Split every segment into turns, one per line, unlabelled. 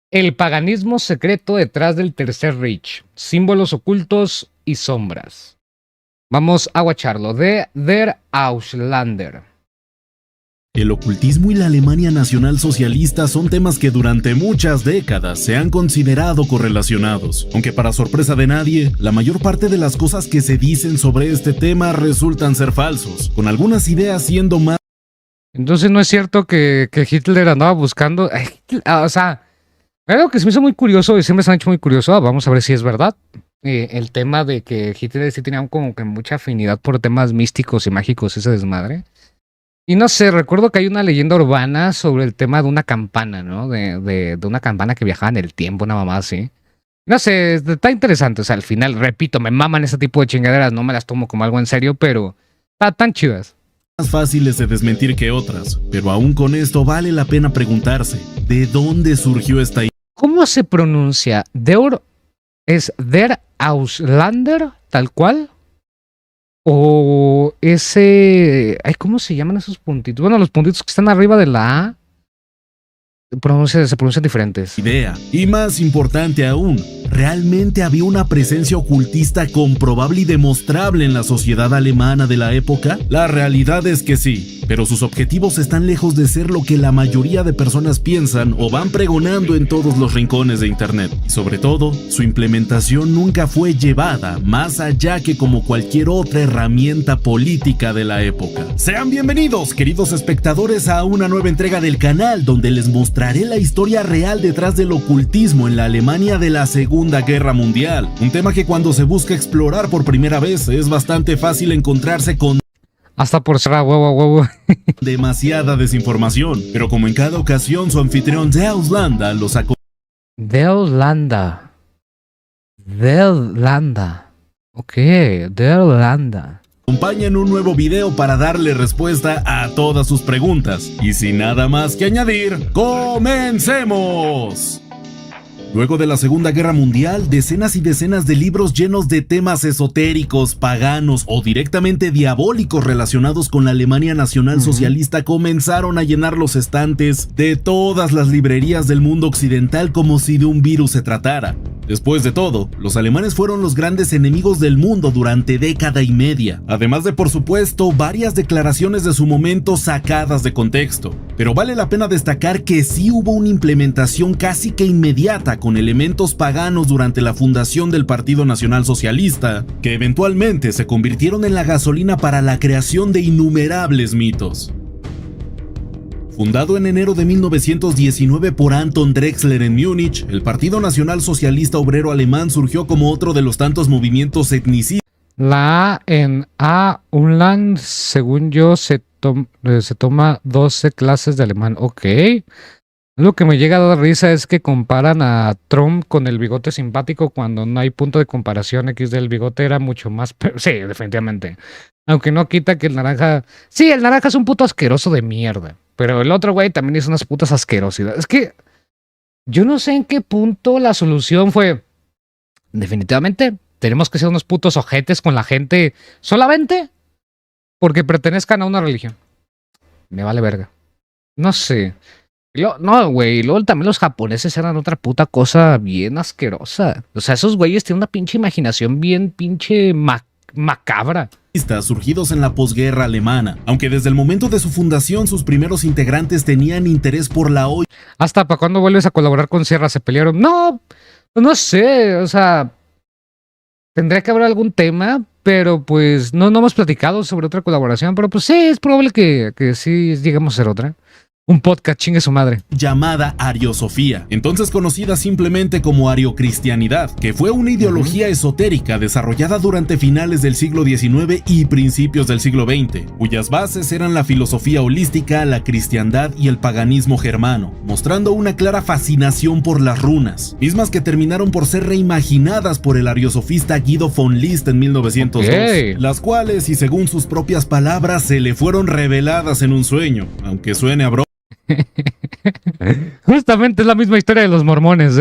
El paganismo secreto detrás del Tercer Reich. Símbolos ocultos y sombras. Vamos a guacharlo. De Der Auslander.
El ocultismo y la Alemania nacionalsocialista son temas que durante muchas décadas se han considerado correlacionados, aunque para sorpresa de nadie, la mayor parte de las cosas que se dicen sobre este tema resultan ser falsos, con algunas ideas siendo más...
Entonces no es cierto que Hitler andaba buscando... o sea, algo que se me hizo muy curioso y siempre se me ha hecho muy curioso, vamos a ver si es verdad, el tema de que Hitler sí tenía como que mucha afinidad por temas místicos y mágicos, ese desmadre. Y no sé, recuerdo que hay una leyenda urbana sobre el tema de una campana, ¿no? De una campana que viajaba en el tiempo, una mamá así. No sé, está interesante. O sea, al final, repito, me maman ese tipo de chingaderas. No me las tomo como algo en serio, pero tan chidas.
Más fáciles de desmentir que otras. Pero aún con esto vale la pena preguntarse, ¿de dónde surgió esta idea?
¿Cómo se pronuncia? ¿Es Der Auslander, tal cual? O ese... ¿Cómo se llaman esos puntitos? Bueno, los puntitos que están arriba de la A se pronuncian diferentes.
Y más importante aún, ¿realmente había una presencia ocultista comprobable y demostrable en la sociedad alemana de la época? La realidad es que sí, pero sus objetivos están lejos de ser lo que la mayoría de personas piensan o van pregonando en todos los rincones de internet. Y sobre todo, su implementación nunca fue llevada más allá que como cualquier otra herramienta política de la época. Sean bienvenidos, queridos espectadores, a una nueva entrega del canal donde les mostraré la historia real detrás del ocultismo en la Alemania de la Segunda Guerra Mundial. Un tema que cuando se busca explorar por primera vez es bastante fácil encontrarse con
hasta por cerrar huevo.
demasiada desinformación, pero como en cada ocasión su anfitrión de Auslanda los
Deolanda. Ok, Deolanda.
acompaña en un nuevo video para darle respuesta a todas sus preguntas. Y sin nada más que añadir, ¡comencemos! Luego de la Segunda Guerra Mundial, decenas y decenas de libros llenos de temas esotéricos, paganos o directamente diabólicos relacionados con la Alemania nacionalsocialista comenzaron a llenar los estantes de todas las librerías del mundo occidental como si de un virus se tratara. Después de todo, los alemanes fueron los grandes enemigos del mundo durante década y media, además de, por supuesto, varias declaraciones de su momento sacadas de contexto. Pero vale la pena destacar que sí hubo una implementación casi que inmediata con elementos paganos durante la fundación del Partido Nacional Socialista, que eventualmente se convirtieron en la gasolina para la creación de innumerables mitos. Fundado en enero de 1919 por Anton Drexler en Múnich, el Partido Nacional Socialista Obrero Alemán surgió como otro de los tantos movimientos etnicistas.
La A en Unland, según yo, se toma 12 clases de alemán. Ok. Lo que me llega a dar risa es que comparan a Trump con el bigote simpático cuando no hay punto de comparación. X del bigote era mucho más... Sí, definitivamente. Aunque no quita que el naranja... Sí, el naranja es un puto asqueroso de mierda. Pero el otro güey también hizo unas putas asquerosidades. Es que yo no sé en qué punto la solución fue... Definitivamente tenemos que ser unos putos ojetes con la gente solamente porque pertenezcan a una religión. Me vale verga. No sé. No, güey. Luego también los japoneses eran otra puta cosa bien asquerosa. O sea, esos güeyes tienen una pinche imaginación bien pinche macabra.
Surgidos en la posguerra alemana, aunque desde el momento de su fundación sus primeros integrantes tenían interés por la olla.
¿Hasta para cuándo vuelves a colaborar con Sierra? ¿Se pelearon? No sé, o sea, tendría que haber algún tema, pero pues no hemos platicado sobre otra colaboración, pero pues sí, es probable que sí llegamos a ser otra. Un podcast, chingue su madre.
Llamada Ariosofía, entonces conocida simplemente como ariocristianidad, que fue una ideología esotérica desarrollada durante finales del siglo XIX y principios del siglo XX, cuyas bases eran la filosofía holística, la cristiandad y el paganismo germano, mostrando una clara fascinación por las runas, mismas que terminaron por ser reimaginadas por el ariosofista Guido von List en 1902, las cuales, y según sus propias palabras, se le fueron reveladas en un sueño, aunque suene a broma.
Justamente es la misma historia de los mormones,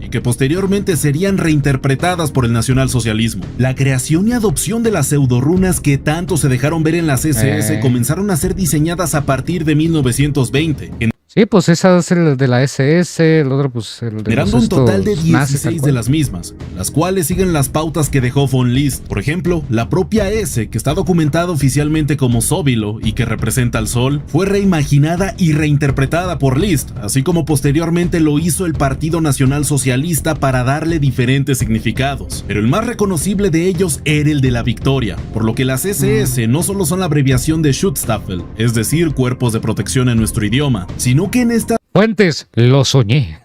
y que posteriormente serían reinterpretadas por el nacionalsocialismo. La creación y adopción de las pseudorunas que tanto se dejaron ver en las SS comenzaron a ser diseñadas a partir de 1920.
Sí, pues esa es el de la SS, el otro pues el de
generando
los
un total de
estos nazis, tal
16 de
cual.
las mismas, las cuales siguen las pautas que dejó von List. Por ejemplo, la propia S, que está documentada oficialmente como Sóbilo y que representa al sol, fue reimaginada y reinterpretada por List, así como posteriormente lo hizo el Partido Nacional Socialista para darle diferentes significados. Pero el más reconocible de ellos era el de la victoria, por lo que las SS no solo son la abreviación de Schutzstaffel, es decir, cuerpos de protección en nuestro idioma, sino que en esta
Fuentes, lo soñé.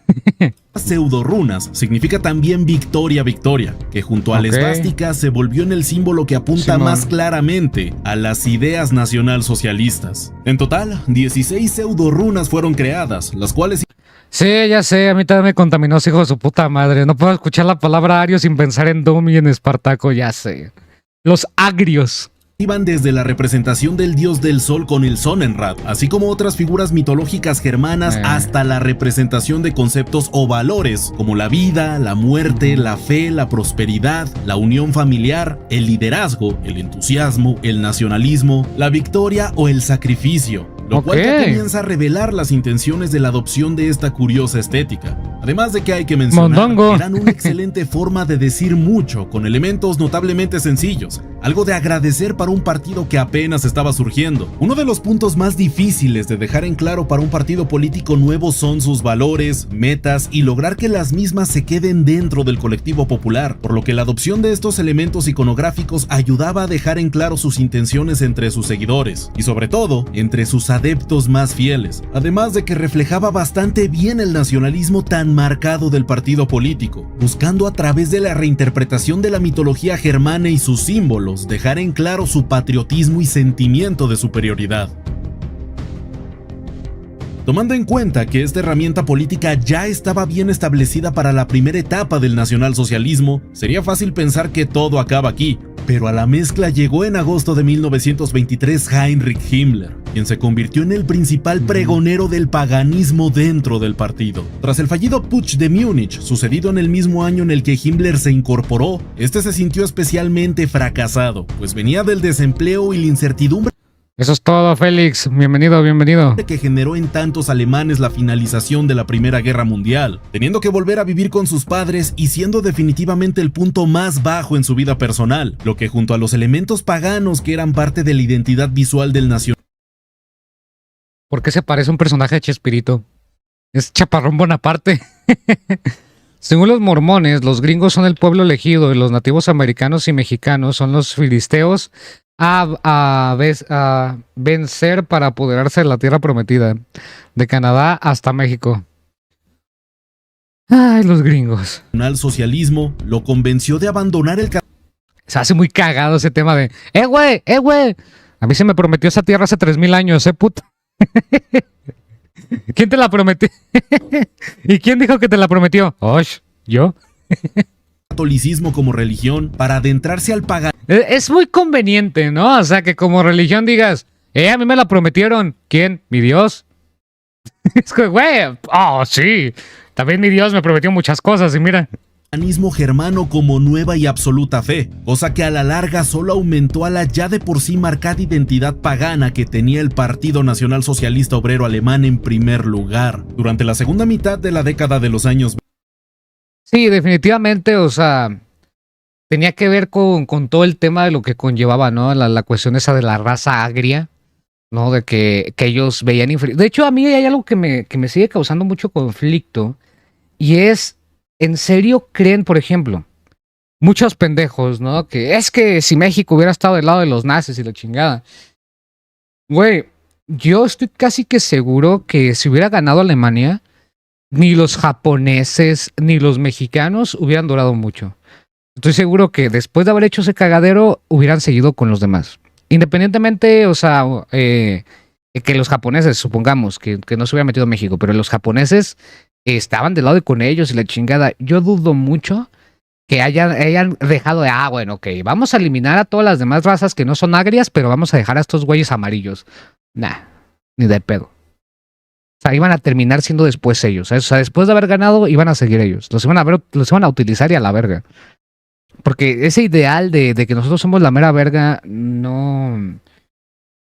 pseudorunas significa también victoria, victoria, que junto a la
Ok.
esvástica se volvió en el símbolo que apunta
Simón.
más claramente a las ideas nacionalsocialistas. En total, 16 pseudorunas fueron creadas, las cuales
Sí, ya sé, a mí también me contaminó ese hijo de su puta madre. No puedo escuchar la palabra ario sin pensar en Doom y en Espartaco, ya sé. Los agrios.
iban desde la representación del dios del sol con el Sonnenrad, así como otras figuras mitológicas germanas, hasta la representación de conceptos o valores como la vida, la muerte, la fe, la prosperidad, la unión familiar, el liderazgo, el entusiasmo, el nacionalismo, la victoria o el sacrificio, lo cual ya comienza a revelar las intenciones de la adopción de esta curiosa estética. Además de que hay que mencionar,
Mondongo.
eran una excelente forma de decir mucho, con elementos notablemente sencillos, algo de agradecer para un partido que apenas estaba surgiendo. Uno de los puntos más difíciles de dejar en claro para un partido político nuevo son sus valores, metas y lograr que las mismas se queden dentro del colectivo popular, por lo que la adopción de estos elementos iconográficos ayudaba a dejar en claro sus intenciones entre sus seguidores, y sobre todo, entre sus adeptos más fieles, además de que reflejaba bastante bien el nacionalismo tan marcado del partido político, buscando a través de la reinterpretación de la mitología germana y sus símbolos dejar en claro su patriotismo y sentimiento de superioridad. Tomando en cuenta que esta herramienta política ya estaba bien establecida para la primera etapa del nacionalsocialismo, sería fácil pensar que todo acaba aquí, pero a la mezcla llegó en agosto de 1923 Heinrich Himmler, quien se convirtió en el principal pregonero del paganismo dentro del partido. Tras el fallido Putsch de Múnich, sucedido en el mismo año en el que Himmler se incorporó, este se sintió especialmente fracasado, pues venía del desempleo y la incertidumbre
Eso es todo, Félix. Bienvenido, bienvenido.
que generó en tantos alemanes la finalización de la Primera Guerra Mundial, teniendo que volver a vivir con sus padres y siendo definitivamente el punto más bajo en su vida personal, lo que junto a los elementos paganos que eran parte de la identidad visual del nacional.
¿Por qué se parece a un personaje de Chespirito? Es Chaparrón Bonaparte. Según los mormones, los gringos son el pueblo elegido y los nativos americanos y mexicanos son los filisteos a vencer para apoderarse de la tierra prometida, de Canadá hasta México. Ay, los gringos.
Socialismo lo convenció de abandonar el
Se hace muy cagado ese tema de güey, güey. A mí se me prometió esa tierra hace 3000 años, puta. ¿Quién te la prometió? ¿Y quién dijo que te la prometió? Osh, ¿yo?
catolicismo como religión para adentrarse al paganismo.
Es muy conveniente, ¿no? O sea, que como religión digas, a mí me la prometieron. ¿Quién? ¿Mi Dios? Es que, güey, sí. También mi Dios me prometió muchas cosas y mira.
Germano como nueva y absoluta fe, cosa que a la larga solo aumentó a la ya de por sí marcada identidad pagana que tenía el Partido Nacional Socialista Obrero Alemán en primer lugar, durante la segunda mitad de la década de los años 20.
Sí, definitivamente, o sea, tenía que ver con todo el tema de lo que conllevaba, ¿no? La cuestión esa de la raza agria, ¿no? De que ellos veían... De hecho, a mí hay algo que me sigue causando mucho conflicto y es... ¿En serio creen, por ejemplo, muchos pendejos, ¿no? Que es que si México hubiera estado del lado de los nazis y la chingada. Güey, yo estoy casi que seguro que si hubiera ganado Alemania, ni los japoneses ni los mexicanos hubieran durado mucho. Estoy seguro que después de haber hecho ese cagadero, hubieran seguido con los demás. Independientemente, o sea, que los japoneses, supongamos, que no se hubiera metido México, pero los japoneses... estaban del lado de con ellos y la chingada. Yo dudo mucho que hayan dejado de, bueno, ok, vamos a eliminar a todas las demás razas que no son agrias, pero vamos a dejar a estos güeyes amarillos. Nah, ni de pedo. O sea, iban a terminar siendo después ellos. O sea, después de haber ganado, iban a seguir ellos. Los iban a utilizar y a la verga. Porque ese ideal de que nosotros somos la mera verga no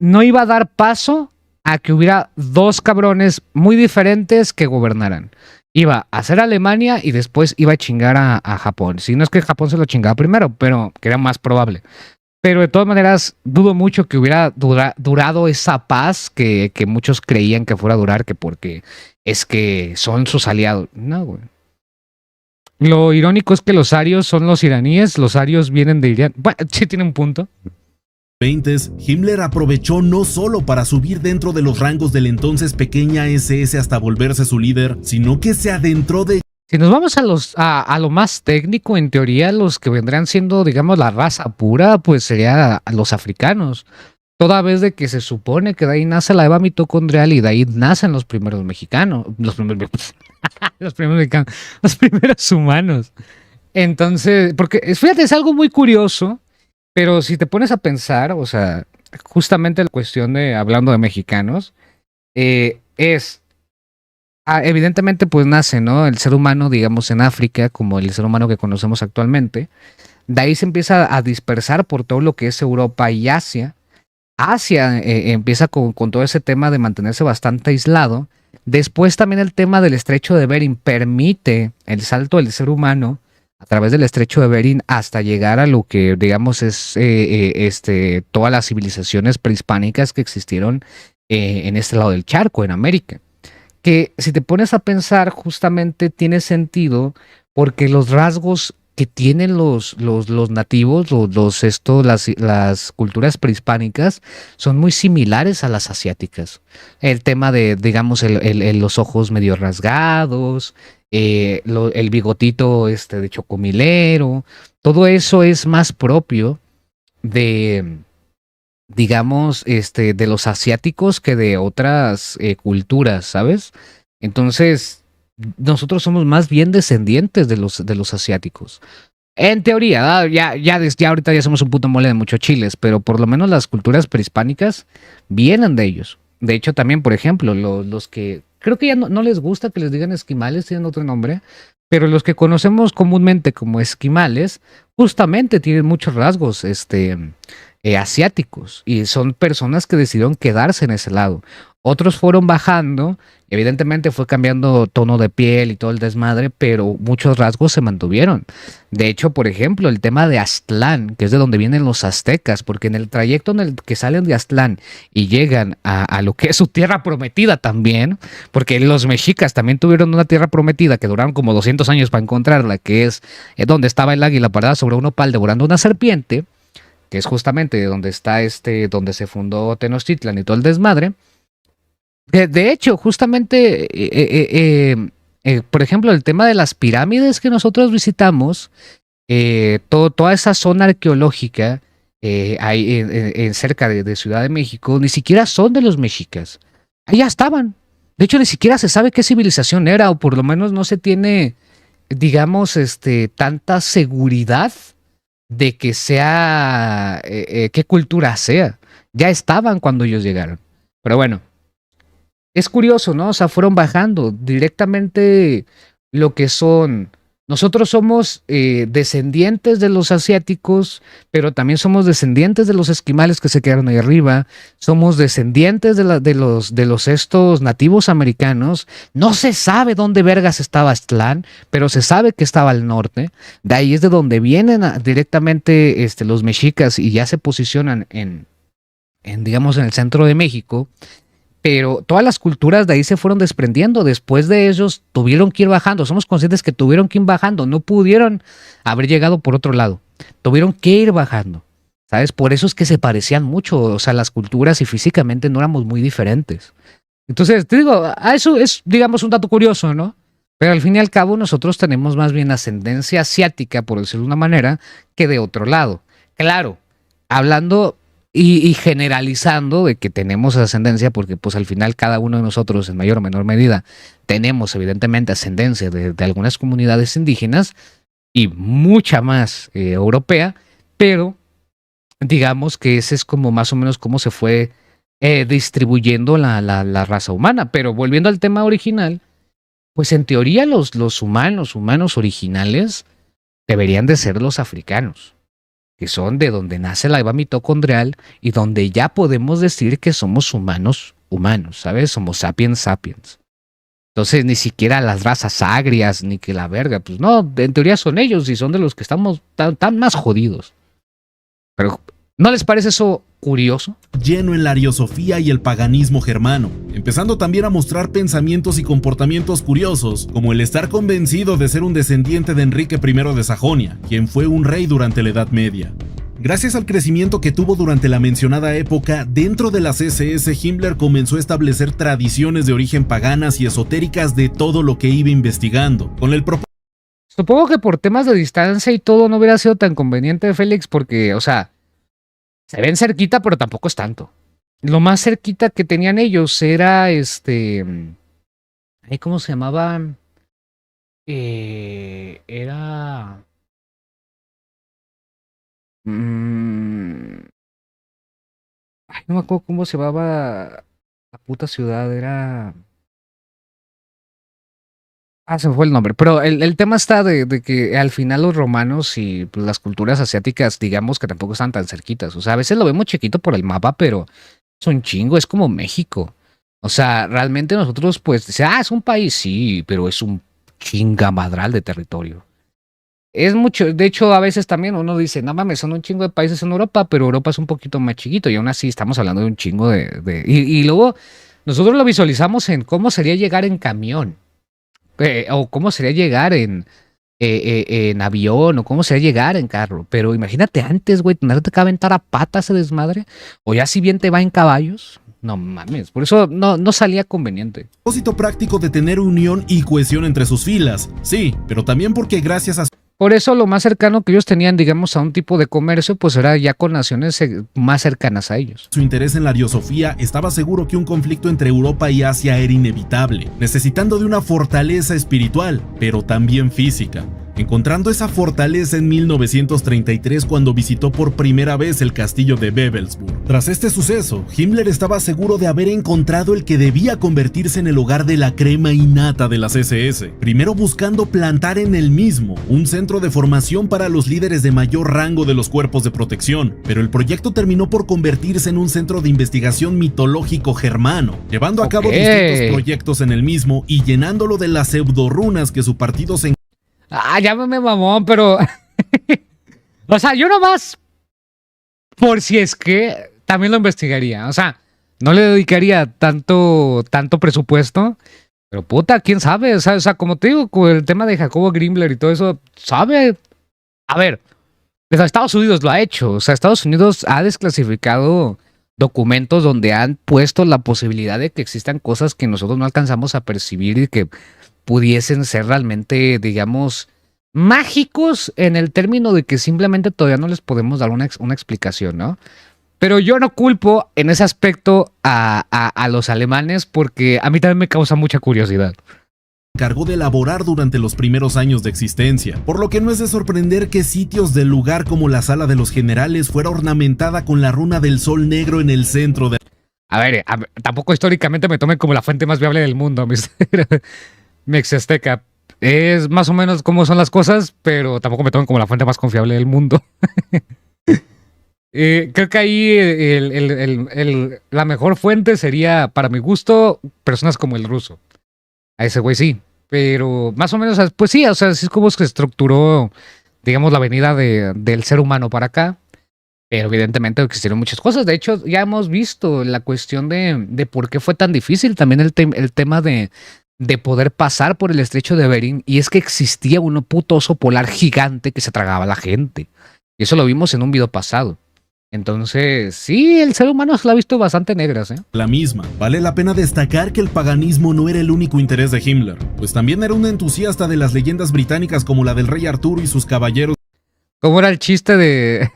iba a dar paso a que hubiera dos cabrones muy diferentes que gobernaran. Iba a ser Alemania y después iba a chingar a Japón. Si no es que Japón se lo chingaba primero, pero que era más probable. Pero de todas maneras, dudo mucho que hubiera durado esa paz que muchos creían que fuera a durar, que porque es que son sus aliados. No, güey. Lo irónico es que los arios son los iraníes, los arios vienen de Irán. Bueno, sí tiene un punto.
20, Himmler aprovechó no solo para subir dentro de los rangos del entonces pequeña SS hasta volverse su líder, sino que se adentró de...
Si nos vamos a lo más técnico, en teoría los que vendrán siendo, digamos, la raza pura, pues sería a los africanos. Toda vez de que se supone que de ahí nace la Eva mitocondrial y de ahí nacen los primeros mexicanos, los primeros mexicanos, los primeros humanos. Entonces, porque fíjate, es algo muy curioso, pero si te pones a pensar, o sea, justamente la cuestión de, hablando de mexicanos, evidentemente pues nace, ¿no? El ser humano, digamos, en África, como el ser humano que conocemos actualmente. De ahí se empieza a dispersar por todo lo que es Europa y Asia. Asia empieza con todo ese tema de mantenerse bastante aislado. Después también el tema del estrecho de Bering permite el salto del ser humano a través del estrecho de Bering hasta llegar a lo que digamos es todas las civilizaciones prehispánicas que existieron en este lado del charco, en América. Que si te pones a pensar justamente tiene sentido porque los rasgos que tienen los nativos, las culturas prehispánicas, son muy similares a las asiáticas. El tema de, digamos, los ojos medio rasgados, el bigotito de chocomilero, todo eso es más propio de, digamos, de los asiáticos que de otras culturas, ¿sabes? Entonces, nosotros somos más bien descendientes de los asiáticos. En teoría, ya ahorita ya somos un puto mole de muchos chiles, pero por lo menos las culturas prehispánicas vienen de ellos. De hecho, también, por ejemplo, los que creo que ya no les gusta que les digan esquimales, tienen otro nombre, pero los que conocemos comúnmente como esquimales, justamente tienen muchos rasgos asiáticos y son personas que decidieron quedarse en ese lado. Otros fueron bajando, evidentemente fue cambiando tono de piel y todo el desmadre, pero muchos rasgos se mantuvieron. De hecho, por ejemplo, el tema de Aztlán, que es de donde vienen los aztecas, porque en el trayecto en el que salen de Aztlán y llegan a lo que es su tierra prometida también, porque los mexicas también tuvieron una tierra prometida que duraron como 200 años para encontrarla, que es donde estaba el águila parada sobre un opal devorando una serpiente, que es justamente donde está donde se fundó Tenochtitlan y todo el desmadre. De hecho, justamente, por ejemplo, el tema de las pirámides que nosotros visitamos, toda esa zona arqueológica ahí cerca de Ciudad de México, ni siquiera son de los mexicas. Allá estaban. De hecho, ni siquiera se sabe qué civilización era, o por lo menos no se tiene, digamos, tanta seguridad de que sea, qué cultura sea. Ya estaban cuando ellos llegaron. Pero bueno. Es curioso, ¿no? O sea, fueron bajando directamente lo que son. Nosotros somos descendientes de los asiáticos, pero también somos descendientes de los esquimales que se quedaron ahí arriba. Somos descendientes de los estos nativos americanos. No se sabe dónde vergas estaba Aztlán, pero se sabe que estaba al norte. De ahí es de donde vienen directamente los mexicas y ya se posicionan digamos, en el centro de México. Pero todas las culturas de ahí se fueron desprendiendo. Después de ellos tuvieron que ir bajando. Somos conscientes que tuvieron que ir bajando. No pudieron haber llegado por otro lado. Tuvieron que ir bajando. ¿Sabes? Por eso es que se parecían mucho. O sea, las culturas y físicamente no éramos muy diferentes. Entonces, te digo, eso es, digamos, un dato curioso, ¿no? Pero al fin y al cabo nosotros tenemos más bien ascendencia asiática, por decirlo de una manera, que de otro lado. Claro, hablando... Y generalizando de que tenemos ascendencia, porque pues al final cada uno de nosotros en mayor o menor medida tenemos evidentemente ascendencia de algunas comunidades indígenas y mucha más europea, pero digamos que ese es como más o menos cómo se fue distribuyendo la raza humana. Pero volviendo al tema original, pues en teoría los humanos originales deberían de ser los africanos, que son de donde nace la Eva mitocondrial y donde ya podemos decir que somos humanos humanos, ¿sabes? Homo sapiens sapiens. Entonces, ni siquiera las razas agrias, ni que la verga, pues no, en teoría son ellos y son de los que estamos tan más jodidos. Pero, ¿no les parece eso curioso?
Lleno en la ariosofía y el paganismo germano, empezando también a mostrar pensamientos y comportamientos curiosos, como el estar convencido de ser un descendiente de Enrique I de Sajonia, quien fue un rey durante la Edad Media. Gracias al crecimiento que tuvo durante la mencionada época, dentro de las SS, Himmler comenzó a establecer tradiciones de origen paganas y esotéricas de todo lo que iba investigando, con el propósito.
Supongo que por temas de distancia y todo no hubiera sido tan conveniente, Félix, porque, o sea, se ven cerquita, pero tampoco es tanto. Lo más cerquita que tenían ellos era ¿cómo se llamaba? Era. No me acuerdo cómo se llamaba la puta ciudad, era. Se me fue el nombre, pero el tema está de que al final los romanos y pues, las culturas asiáticas, digamos que tampoco están tan cerquitas. O sea, a veces lo vemos chiquito por el mapa, pero es un chingo, es como México. O sea, realmente nosotros, pues, es un país, sí, pero es un chingamadral de territorio. Es mucho, de hecho, a veces también uno dice, no mames, son un chingo de países en Europa, pero Europa es un poquito más chiquito y aún así estamos hablando de un chingo y luego nosotros lo visualizamos en cómo sería llegar en camión. O cómo sería llegar en avión, o cómo sería llegar en carro. Pero imagínate antes, güey, tenerte que aventar a pata ese desmadre. O ya si bien te va en caballos. No mames, por eso no salía conveniente.
Propósito práctico de tener unión y cohesión entre sus filas. Sí, pero también porque gracias a
Por eso lo más cercano que ellos tenían, digamos, a un tipo de comercio, pues era ya con naciones más cercanas a ellos.
Su interés en la ariosofía, estaba seguro que un conflicto entre Europa y Asia era inevitable, necesitando de una fortaleza espiritual, pero también física. Encontrando esa fortaleza en 1933 cuando visitó por primera vez el castillo de Wewelsburg. Tras este suceso, Himmler estaba seguro de haber encontrado el que debía convertirse en el hogar de la crema innata de las SS, primero buscando plantar en el mismo un centro de formación para los líderes de mayor rango de los cuerpos de protección, pero el proyecto terminó por convertirse en un centro de investigación mitológico germano, llevando a cabo distintos proyectos en el mismo y llenándolo de las pseudorunas que su partido se...
Llámame mamón, pero... o sea, yo nomás... Por si es que también lo investigaría. O sea, no le dedicaría tanto presupuesto. Pero puta, quién sabe. O sea, como te digo, con el tema de Jacobo Grimler y todo eso, sabe. A ver, Estados Unidos lo ha hecho. O sea, Estados Unidos ha desclasificado documentos donde han puesto la posibilidad de que existan cosas que nosotros no alcanzamos a percibir y que pudiesen ser realmente, digamos, mágicos en el término de que simplemente todavía no les podemos dar una explicación, ¿no? Pero yo no culpo en ese aspecto a los alemanes porque a mí también me causa mucha curiosidad.
Encargó de elaborar durante los primeros años de existencia, por lo que no es de sorprender que sitios del lugar como la Sala de los Generales fuera ornamentada con la runa del sol negro en el centro de...
A ver, tampoco históricamente me tomen como la fuente más viable del mundo, mi ex azteca. Es más o menos como son las cosas, pero tampoco me tomen como la fuente más confiable del mundo. Creo que ahí la mejor fuente sería, para mi gusto, personas como el ruso. A ese güey sí. Pero más o menos, pues sí, o sea, así es como se estructuró, digamos, la venida del ser humano para acá. Pero evidentemente existieron muchas cosas. De hecho, ya hemos visto la cuestión de por qué fue tan difícil también el tema de poder pasar por el estrecho de Bering, y es que existía un puto oso polar gigante que se tragaba a la gente. Y eso lo vimos en un video pasado. Entonces, sí, el ser humano se lo ha visto bastante negras, ¿eh?
La misma. Vale la pena destacar que el paganismo no era el único interés de Himmler, pues también era un entusiasta de las leyendas británicas como la del rey Arturo y sus caballeros.
¿Cómo era el chiste de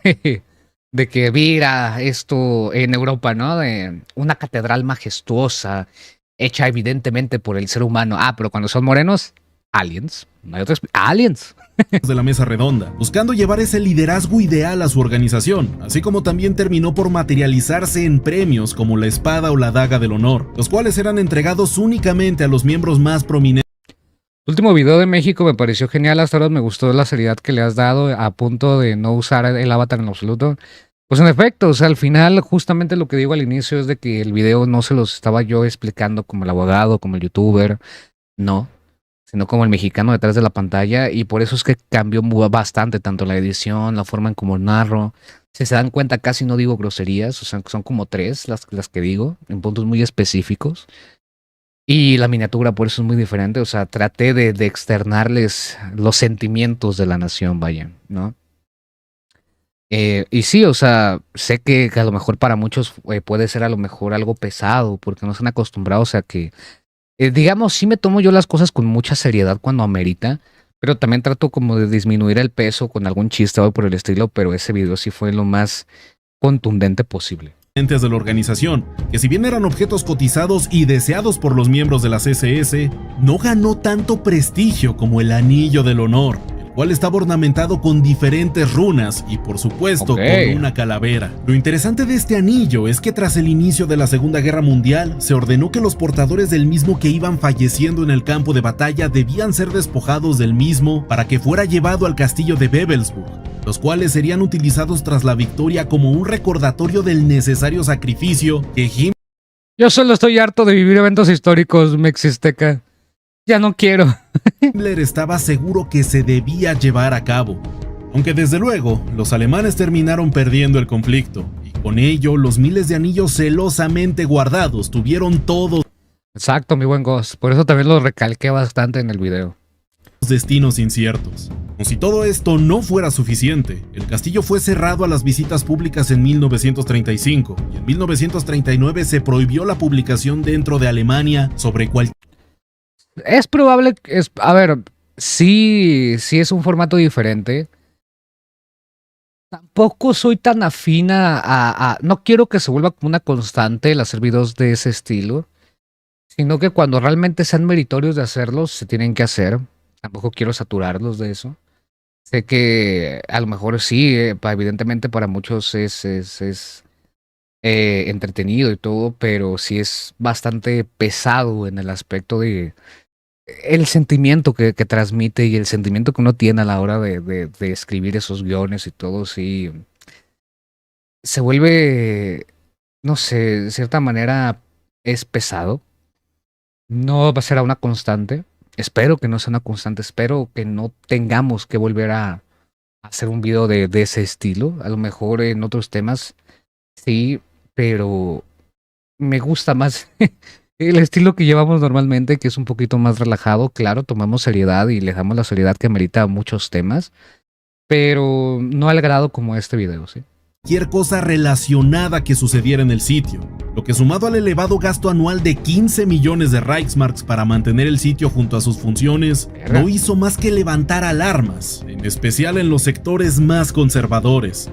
que viera esto en Europa, ¿no? De una catedral majestuosa, hecha evidentemente por el ser humano. Pero cuando son morenos, aliens. No hay aliens.
De la mesa redonda, buscando llevar ese liderazgo ideal a su organización, así como también terminó por materializarse en premios como la espada o la daga del honor, los cuales eran entregados únicamente a los miembros más prominentes.
El último video de México me pareció genial, hasta ahora me gustó la seriedad que le has dado a punto de no usar el avatar en absoluto. Pues en efecto, o sea, al final justamente lo que digo al inicio es de que el video no se los estaba yo explicando como el abogado, como el youtuber, no, sino como el mexicano detrás de la pantalla y por eso es que cambió bastante tanto la edición, la forma en cómo narro. Si se dan cuenta casi no digo groserías, o sea, son como tres las que digo, en puntos muy específicos. Y la miniatura por eso es muy diferente, o sea, traté de externarles los sentimientos de la nación, vaya, ¿no? Y sí, o sea, sé que a lo mejor para muchos puede ser a lo mejor algo pesado, porque no están acostumbrados a que, digamos, sí me tomo yo las cosas con mucha seriedad cuando amerita, pero también trato como de disminuir el peso con algún chiste o por el estilo, pero ese video sí fue lo más contundente posible.
De la organización, que si bien eran objetos cotizados y deseados por los miembros de la CSS, no ganó tanto prestigio como el Anillo del Honor, el cual estaba ornamentado con diferentes runas y por supuesto con una calavera. Lo interesante de este anillo es que tras el inicio de la Segunda Guerra Mundial, se ordenó que los portadores del mismo que iban falleciendo en el campo de batalla debían ser despojados del mismo para que fuera llevado al castillo de Wewelsburg, los cuales serían utilizados tras la victoria como un recordatorio del necesario sacrificio que Himmler...
Yo solo estoy harto de vivir eventos históricos, Mexisteca. Ya no quiero.
Himmler estaba seguro que se debía llevar a cabo. Aunque desde luego, los alemanes terminaron perdiendo el conflicto, y con ello los miles de anillos celosamente guardados tuvieron todos...
Exacto, mi buen Ghost. Por eso también lo recalqué bastante en el video.
Destinos inciertos. Como si todo esto no fuera suficiente, el castillo fue cerrado a las visitas públicas en 1935 y en 1939 se prohibió la publicación dentro de Alemania sobre cualquier...
Es probable, a ver, sí es un formato diferente. Tampoco soy tan afina no quiero que se vuelva como una constante el hacer videos de ese estilo, sino que cuando realmente sean meritorios de hacerlos, se tienen que hacer. Tampoco quiero saturarlos de eso. Sé que a lo mejor sí, evidentemente para muchos es entretenido y todo, pero sí es bastante pesado en el aspecto de el sentimiento que transmite y el sentimiento que uno tiene a la hora de escribir esos guiones y todo, sí. Se vuelve, no sé, de cierta manera es pesado. No va a ser una constante. Espero que no sea una constante. Espero que no tengamos que volver a hacer un video de ese estilo. A lo mejor en otros temas sí, pero me gusta más el estilo que llevamos normalmente, que es un poquito más relajado. Claro, tomamos seriedad y le damos la seriedad que amerita a muchos temas, pero no al grado como este video, ¿sí?
Cualquier cosa relacionada que sucediera en el sitio, lo que sumado al elevado gasto anual de 15 millones de Reichsmarks para mantener el sitio junto a sus funciones, no hizo más que levantar alarmas, en especial en los sectores más conservadores.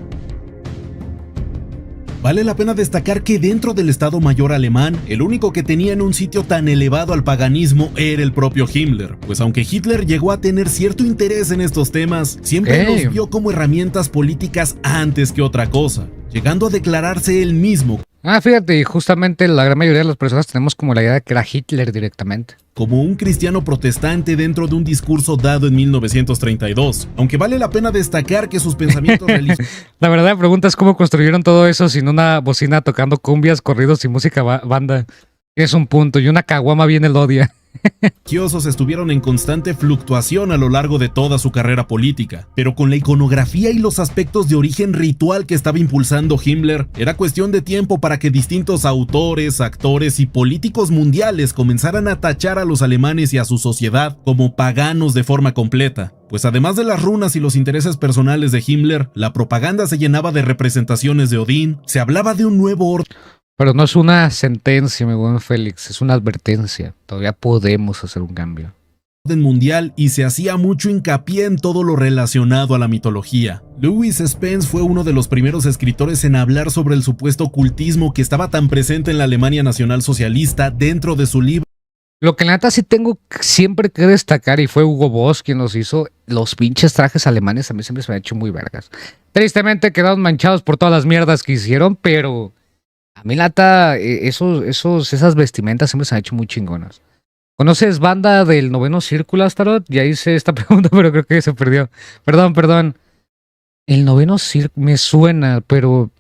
Vale la pena destacar que dentro del Estado Mayor alemán, el único que tenía en un sitio tan elevado al paganismo era el propio Himmler, pues aunque Hitler llegó a tener cierto interés en estos temas, siempre los vio como herramientas políticas antes que otra cosa, llegando a declararse él mismo.
Fíjate, justamente la gran mayoría de las personas tenemos como la idea de que era Hitler directamente.
Como un cristiano protestante dentro de un discurso dado en 1932, aunque vale la pena destacar que sus pensamientos religiosos...
La verdad la pregunta es cómo construyeron todo eso sin una bocina tocando cumbias, corridos y música banda. Es un punto, y una caguama bien elodia.
Religiosos estuvieron en constante fluctuación a lo largo de toda su carrera política, pero con la iconografía y los aspectos de origen ritual que estaba impulsando Himmler, era cuestión de tiempo para que distintos autores, actores y políticos mundiales comenzaran a tachar a los alemanes y a su sociedad como paganos de forma completa. Pues además de las runas y los intereses personales de Himmler, la propaganda se llenaba de representaciones de Odín, se hablaba de un nuevo orden.
Pero no es una sentencia, mi buen Félix, es una advertencia. Todavía podemos hacer un cambio.
Mundial y se hacía mucho hincapié en todo lo relacionado a la mitología. Lewis Spence fue uno de los primeros escritores en hablar sobre el supuesto ocultismo que estaba tan presente en la Alemania nacionalsocialista dentro de su libro.
Lo que en la neta sí tengo siempre que destacar, y fue Hugo Boss quien los hizo, los pinches trajes alemanes a mí siempre se me han hecho muy vergas. Tristemente quedaron manchados por todas las mierdas que hicieron, pero... A mí, lata, esas vestimentas siempre se han hecho muy chingonas. ¿Conoces banda del Noveno Círculo, Astaroth? Ya hice esta pregunta, pero creo que se perdió. Perdón. El Noveno Círculo me suena, pero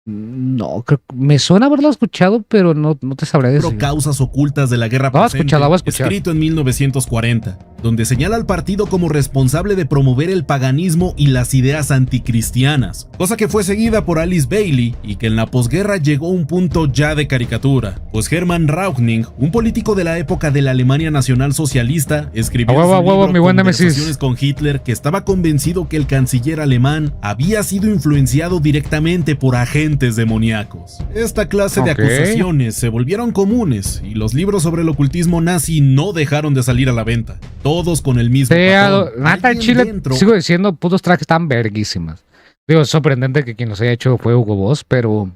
No, me suena haberlo escuchado, pero no te sabré decir.
Causas ocultas de la guerra presente, escrito en 1940, donde señala al partido como responsable de promover el paganismo y las ideas anticristianas, cosa que fue seguida por Alice Bailey y que en la posguerra llegó a un punto ya de caricatura, pues Hermann Rauchning, un político de la época de la Alemania nacionalsocialista, escribió en su libro Conversaciones con Hitler que estaba convencido que el canciller alemán había sido influenciado directamente por agentes demoníacos. Esta clase de acusaciones se volvieron comunes y los libros sobre el ocultismo nazi no dejaron de salir a la venta, todos con el mismo
patrón. Chile, sigo diciendo, putos trajes tan verguísimas. Digo, es sorprendente que quien los haya hecho fue Hugo Boss, pero o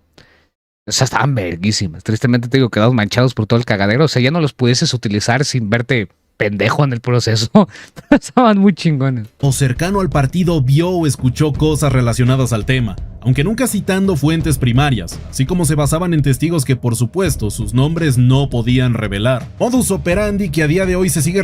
sea, estaban verguísimas. Tristemente te digo, quedados manchados por todo el cagadero. O sea, ya no los pudieses utilizar sin verte pendejo en el proceso. Estaban muy chingones.
O cercano al partido vio o escuchó cosas relacionadas al tema, aunque nunca citando fuentes primarias, así como se basaban en testigos que por supuesto sus nombres no podían revelar. Modus operandi que a día de hoy se sigue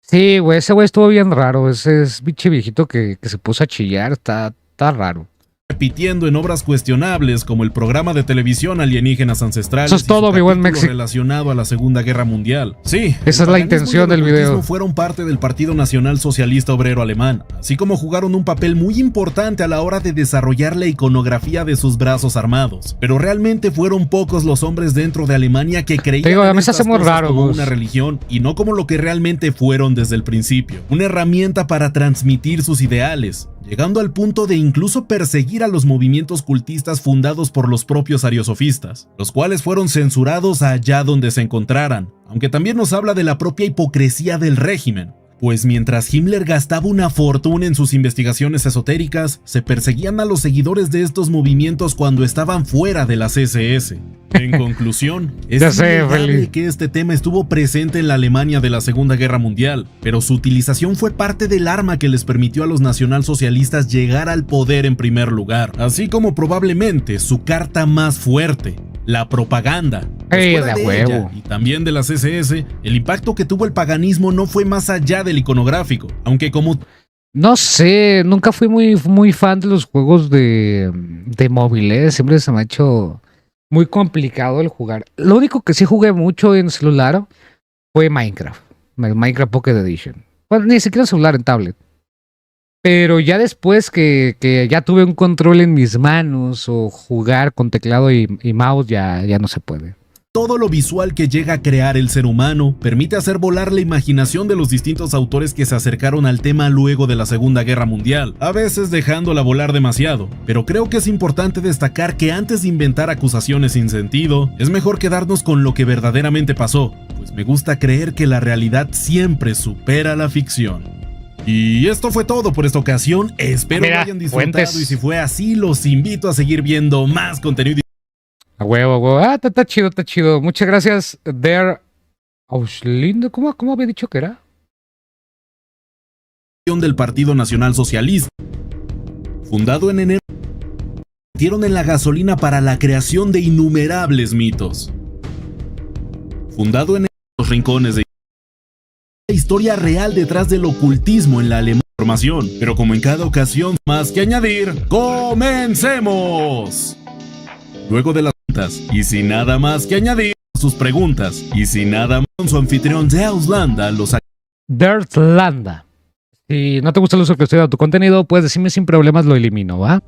Sí, güey, ese güey estuvo bien raro. Ese es biche viejito que se puso a chillar, está raro.
Repitiendo en obras cuestionables como el programa de televisión Alienígenas Ancestrales.
Eso es todo, mi buen México.
Relacionado a la Segunda Guerra Mundial. Sí,
esa es la intención del video.
Fueron parte del Partido Nacional Socialista Obrero Alemán, así como jugaron un papel muy importante a la hora de desarrollar la iconografía de sus brazos armados. Pero realmente fueron pocos los hombres dentro de Alemania que creían en estas cosas como una religión y no como lo que realmente fueron desde el principio. Una herramienta para transmitir sus ideales, llegando al punto de incluso perseguir a los movimientos cultistas fundados por los propios ariosofistas, los cuales fueron censurados allá donde se encontraran, aunque también nos habla de la propia hipocresía del régimen, pues mientras Himmler gastaba una fortuna en sus investigaciones esotéricas, se perseguían a los seguidores de estos movimientos cuando estaban fuera de las SS. En conclusión, es innegable que este tema estuvo presente en la Alemania de la Segunda Guerra Mundial, pero su utilización fue parte del arma que les permitió a los nacionalsocialistas llegar al poder en primer lugar, así como probablemente su carta más fuerte, la propaganda. Y también de las SS, el impacto que tuvo el paganismo no fue más allá del iconográfico, aunque como...
No sé, nunca fui muy fan de los juegos de móviles, siempre se me ha hecho muy complicado el jugar. Lo único que sí jugué mucho en celular fue Minecraft, el Minecraft Pocket Edition. Bueno, ni siquiera en celular, en tablet. Pero ya después que ya tuve un control en mis manos o jugar con teclado y mouse, ya no se puede.
Todo lo visual que llega a crear el ser humano permite hacer volar la imaginación de los distintos autores que se acercaron al tema luego de la Segunda Guerra Mundial, a veces dejándola volar demasiado, pero creo que es importante destacar que antes de inventar acusaciones sin sentido, es mejor quedarnos con lo que verdaderamente pasó, pues me gusta creer que la realidad siempre supera la ficción. Y esto fue todo por esta ocasión, espero lo hayan disfrutado y si fue así, los invito a seguir viendo más contenido.
A huevo. Está chido. Muchas gracias, Der Auslindo. ¿Cómo había dicho que era?
Del Partido Nacional Socialista. Fundado en enero, metieron en la gasolina para la creación de innumerables mitos. Fundado en los rincones de la historia real detrás del ocultismo en la Alemania. Pero como en cada ocasión, más que añadir, ¡comencemos! Luego de las preguntas, y sin nada más que añadir sus preguntas, y sin nada más, su anfitrión de Auslanda
Dirtlanda. Si no te gusta el uso que estoy dando tu contenido, puedes decirme sin problemas, lo elimino, ¿va?